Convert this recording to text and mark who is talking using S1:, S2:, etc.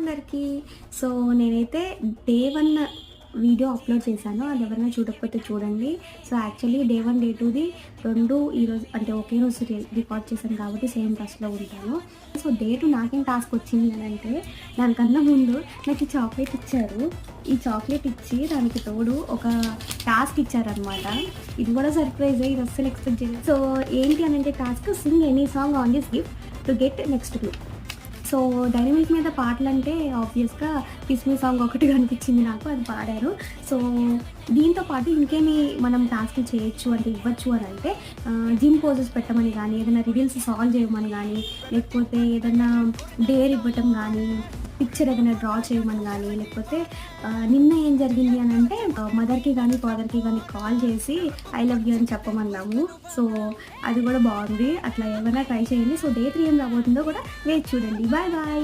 S1: అందరికీ. సో, నేనైతే day 1 video upload చేశాను. అది ఎవరైనా చూడకపోతే చూడండి. సో, యాక్చువల్లీ డే 1, డే 2ది 2 ఈరోజు అంటే ఒకే రోజు రికార్డ్ చేశాను కాబట్టి సేమ్ బస్‌లో ఉంటాను. సో, డే 2 నాకేం టాస్క్ వచ్చింది అనంటే, దానికన్నా ముందు నాకు ఈ చాక్లెట్ ఇచ్చారు. ఈ చాక్లెట్ ఇచ్చి దానికి తోడు ఒక టాస్క్ ఇచ్చారనమాట. ఇది కూడా సర్ప్రైజే. ఇది అస్సలు ఎక్స్‌పెక్ట్ చేయలేదు. సో, ఏంటి అనంటే task sing any song on this gift to get next clue. So, Dairy Milk మీద పాటలంటే ఆబ్వియస్‌గా 'కిస్ మీ' సాంగ్ ఒకటి కనిపించింది నాకు. అది పాడారు. సో, దీంతో పాటు ఇంకేమి మనం టాస్క్‌లు చేయొచ్చు అంటే ఇవ్వచ్చు అనంటే జిమ్ పోజెస్ పెట్టమని గానీ, ఏదైనా రిడిల్స్ సాల్వ్ చేయమని గానీ, లేకపోతే ఏదన్నా డేర్ ఇవ్వటం గానీ, పిక్చర్ ఏదైనా డ్రా చేయమని గానీ, లేకపోతే నిన్న ఏం జరిగింది అనంటే మదర్‌కి గానీ, ఫాదర్‌కి గానీ కాల్ చేసి ఐ లవ్ యూ అని చెప్పమన్నాము. సో, అది కూడా బావుంది. అట్లా ఏమైనా ట్రై చేయండి. సో, డే 3 ఏం రాబోతుందో కూడా వేచి చూడండి. Bye bye.